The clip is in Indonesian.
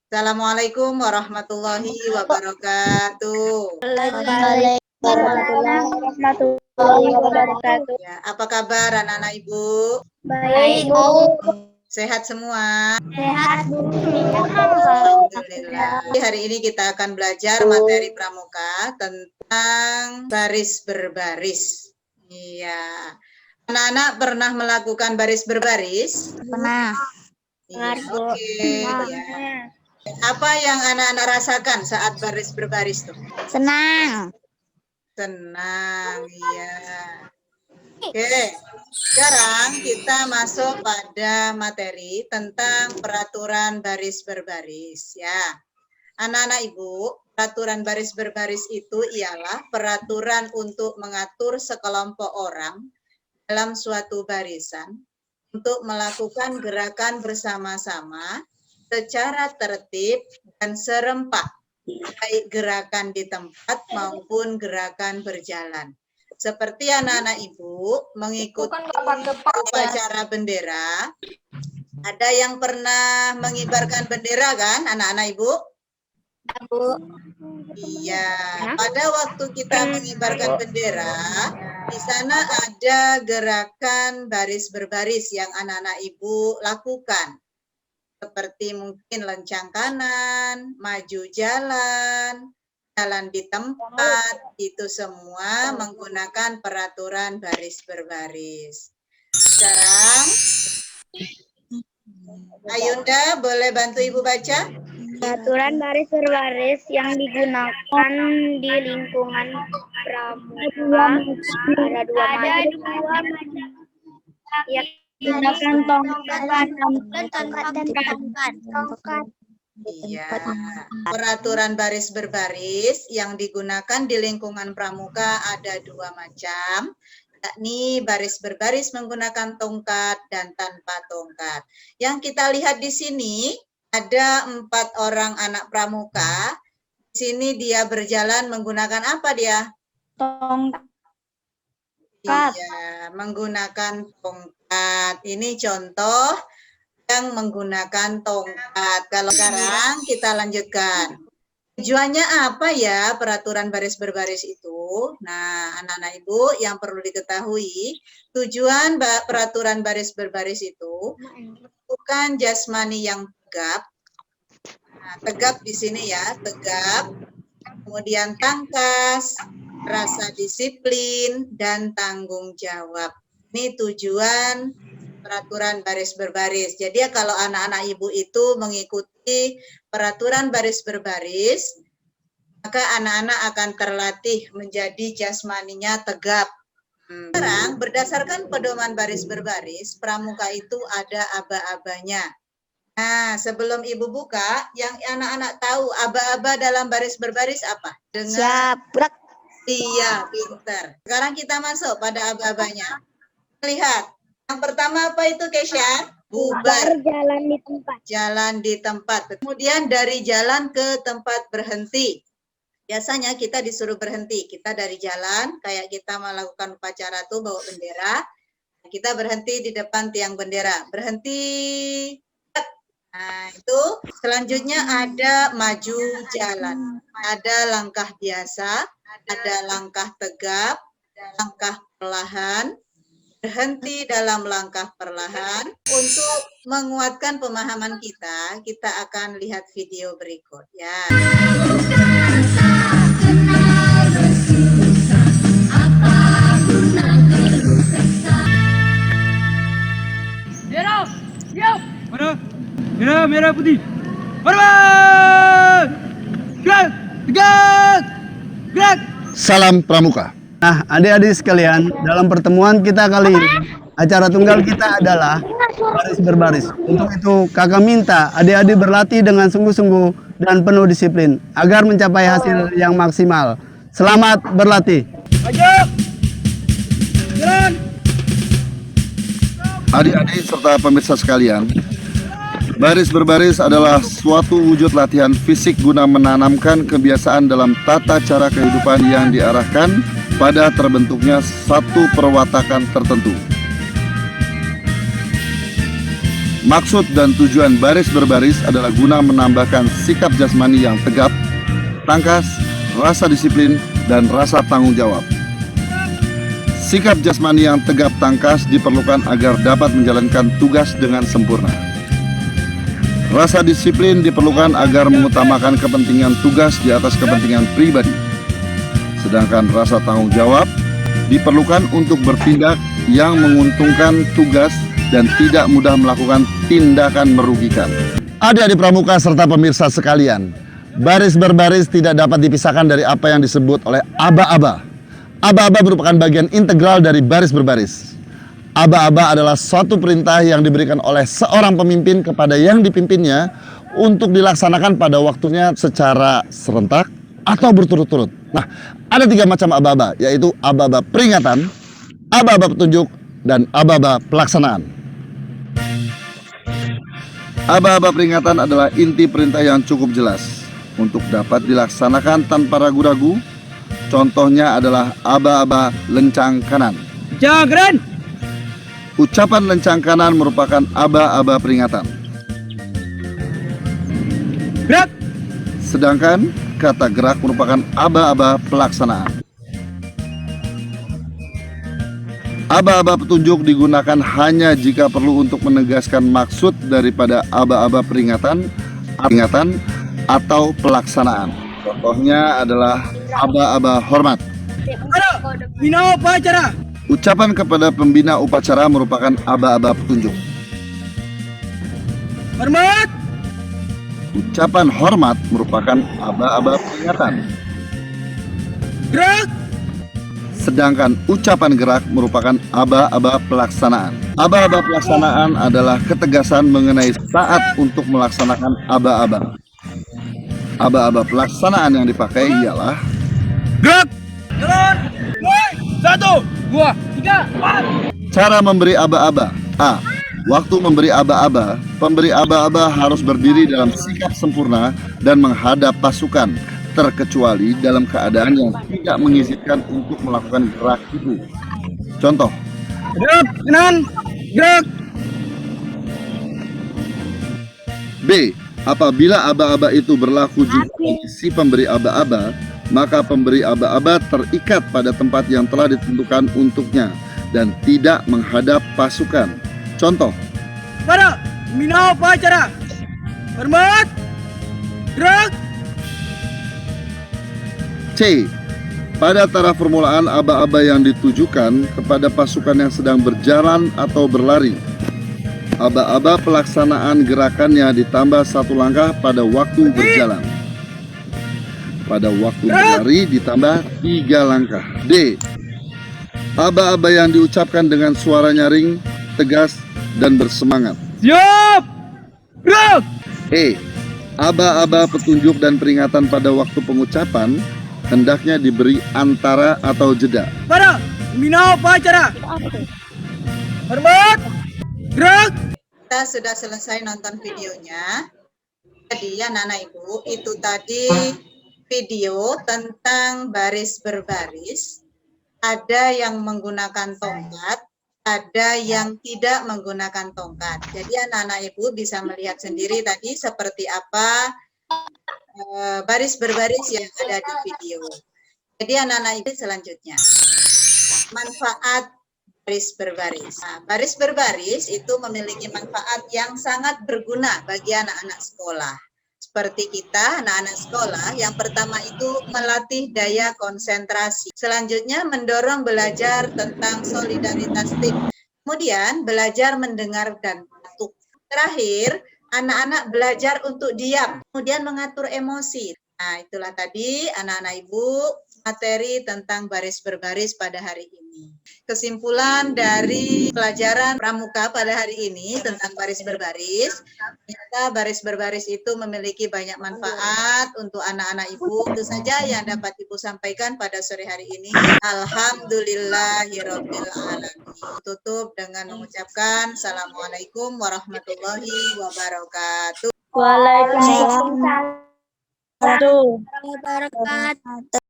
Assalamualaikum warahmatullahi wabarakatuh. Waalaikumsalam warahmatullahi wabarakatuh. Ya, apa kabar anak-anak Ibu? Baik, Bu. Sehat semua? Sehat, Bu. Alhamdulillah. Hari ini kita akan belajar materi pramuka tentang baris berbaris. Iya. Anak-anak pernah melakukan baris berbaris? Pernah. Iya, oke. Ya. Apa yang anak-anak rasakan saat baris berbaris tuh? Senang. Senang, iya. Oke, sekarang kita masuk pada materi tentang peraturan baris berbaris ya. Anak-anak Ibu, peraturan baris berbaris itu ialah peraturan untuk mengatur sekelompok orang dalam suatu barisan untuk melakukan gerakan bersama-sama secara tertib dan serempak, baik gerakan di tempat maupun gerakan berjalan. Seperti anak-anak Ibu mengikuti upacara bendera, ada yang pernah mengibarkan bendera kan anak-anak Ibu? Bu. Iya, pada waktu kita mengibarkan bendera, di sana ada gerakan baris berbaris yang anak-anak Ibu lakukan. Seperti mungkin lencang kanan, maju jalan, jalan di tempat, itu semua menggunakan peraturan baris berbaris. Sekarang, Ayunda boleh bantu Ibu baca? Peraturan baris berbaris yang digunakan di lingkungan pramuka ada dua macam. Ya, gunakan tongkat dan tongkat. Iya, peraturan baris berbaris yang digunakan di lingkungan pramuka ada dua macam, yakni baris berbaris menggunakan tongkat dan tanpa tongkat. Yang kita lihat di sini ada 4 orang anak pramuka. Di sini dia berjalan menggunakan apa dia? Tongkat. Iya, menggunakan tongkat. Ini contoh yang menggunakan tongkat. Kalau sekarang kita lanjutkan. Tujuannya apa ya peraturan baris berbaris itu? Nah, anak-anak Ibu yang perlu diketahui, tujuan peraturan baris berbaris itu bukan jasmani yang tegap. Nah, tegap di sini ya, tegap. Kemudian tangkas, rasa disiplin, dan tanggung jawab. Ini tujuan peraturan baris berbaris. Jadi kalau anak-anak Ibu itu mengikuti peraturan baris berbaris, maka anak-anak akan terlatih menjadi jasmaninya tegap. Sekarang berdasarkan pedoman baris berbaris, pramuka itu ada aba-abanya. Nah, sebelum Ibu buka, yang anak-anak tahu aba-aba dalam baris berbaris apa? Siap. Iya, pinter. Sekarang kita masuk pada aba-abanya. Lihat. Yang pertama apa itu, Kesya? Bubar. Jalan di tempat. Jalan di tempat. Kemudian dari jalan ke tempat berhenti. Biasanya kita disuruh berhenti. Kita dari jalan, kayak kita melakukan upacara tuh bawa bendera. Kita berhenti di depan tiang bendera. Berhenti. Nah, itu selanjutnya ada maju jalan. Ada langkah biasa, ada langkah tegap, langkah perlahan, berhenti dalam langkah perlahan. Untuk menguatkan pemahaman kita, kita akan lihat video berikut ya. Merah, merah, putih. Korban! Gerak, tegak, gerak. Salam Pramuka. Nah, adik-adik sekalian, dalam pertemuan kita kali ini, acara tunggal kita adalah baris berbaris. Untuk itu, kakak minta adik-adik berlatih dengan sungguh-sungguh dan penuh disiplin agar mencapai hasil yang maksimal. Selamat berlatih. Adik-adik serta pemirsa sekalian, baris berbaris adalah suatu wujud latihan fisik guna menanamkan kebiasaan dalam tata cara kehidupan yang diarahkan pada terbentuknya satu perwatakan tertentu. Maksud dan tujuan baris berbaris adalah guna menambahkan sikap jasmani yang tegap, tangkas, rasa disiplin, dan rasa tanggung jawab. Sikap jasmani yang tegap tangkas diperlukan agar dapat menjalankan tugas dengan sempurna. Rasa disiplin diperlukan agar mengutamakan kepentingan tugas di atas kepentingan pribadi. Sedangkan rasa tanggung jawab diperlukan untuk bertindak yang menguntungkan tugas dan tidak mudah melakukan tindakan merugikan. Adik-adik pramuka serta pemirsa sekalian, baris berbaris tidak dapat dipisahkan dari apa yang disebut oleh aba-aba. Aba-aba merupakan bagian integral dari baris berbaris. Aba-aba adalah suatu perintah yang diberikan oleh seorang pemimpin kepada yang dipimpinnya untuk dilaksanakan pada waktunya secara serentak atau berturut-turut. Nah, ada 3 macam aba-aba, yaitu aba-aba peringatan, aba-aba petunjuk, dan aba-aba pelaksanaan. Aba-aba peringatan adalah inti perintah yang cukup jelas untuk dapat dilaksanakan tanpa ragu-ragu. Contohnya adalah aba-aba lencang kanan. Jangan. Ucapan lencang kanan merupakan aba-aba peringatan. Gerak. Sedangkan kata gerak merupakan aba-aba pelaksanaan. Aba-aba petunjuk digunakan hanya jika perlu untuk menegaskan maksud daripada aba-aba peringatan atau pelaksanaan. Contohnya adalah aba-aba hormat. Bina upacara. Ucapan kepada pembina upacara merupakan aba-aba petunjuk. Hormat. Ucapan hormat merupakan aba-aba peringatan. Gerak. Sedangkan ucapan gerak merupakan aba-aba pelaksanaan. Aba-aba pelaksanaan adalah ketegasan mengenai saat untuk melaksanakan aba-aba. Aba-aba pelaksanaan yang dipakai ialah Gerak. Jalan. 1, 2, 3, 4. cara memberi aba-aba. A. Waktu memberi aba-aba, pemberi aba-aba harus berdiri dalam sikap sempurna dan menghadap pasukan, terkecuali dalam keadaan yang tidak mengizinkan untuk melakukan gerak itu. Contoh, Gerak kanan. Gerak. B. Apabila aba-aba itu berlaku juga bagi si pemberi aba-aba, maka pemberi aba-aba terikat pada tempat yang telah ditentukan untuknya dan tidak menghadap pasukan. Contoh, Para bina upacara. Hormat. Gerak. C. Pada taraf permulaan aba-aba yang ditujukan kepada pasukan yang sedang berjalan atau berlari. Aba-aba pelaksanaan gerakannya ditambah 1 langkah pada waktu berjalan. Pada waktu berlari ditambah 3 langkah. D. Aba-aba yang diucapkan dengan suara nyaring, tegas, dan bersemangat. Siap. Gerak. E. Aba-aba petunjuk dan peringatan pada waktu pengucapan hendaknya diberi antara atau jeda. Para bina upacara. Hormat. Gerak. Kita sudah selesai nonton videonya. Jadi ya anak ibu, itu tadi video tentang baris berbaris. Ada yang menggunakan tongkat, ada yang tidak menggunakan tongkat. Jadi anak-anak ibu bisa melihat sendiri tadi seperti apa baris berbaris yang ada di video. Jadi anak-anak ibu selanjutnya, manfaat baris berbaris. Nah, baris berbaris itu memiliki manfaat yang sangat berguna bagi anak-anak sekolah. Seperti kita, anak-anak sekolah, yang pertama itu melatih daya konsentrasi. Selanjutnya mendorong belajar tentang solidaritas tim. Kemudian belajar mendengar dan patuh. Terakhir, anak-anak belajar untuk diam, kemudian mengatur emosi. Nah, itulah tadi anak-anak ibu materi tentang baris berbaris pada hari ini. Kesimpulan dari pelajaran pramuka pada hari ini tentang baris berbaris, ternyata baris berbaris itu memiliki banyak manfaat untuk anak-anak ibu. Itu saja yang dapat ibu sampaikan pada sore hari ini. Alhamdulillahirabbil alamin. Tutup dengan mengucapkan Assalamualaikum warahmatullahi wabarakatuh. Waalaikumsalam warahmatullahi wabarakatuh.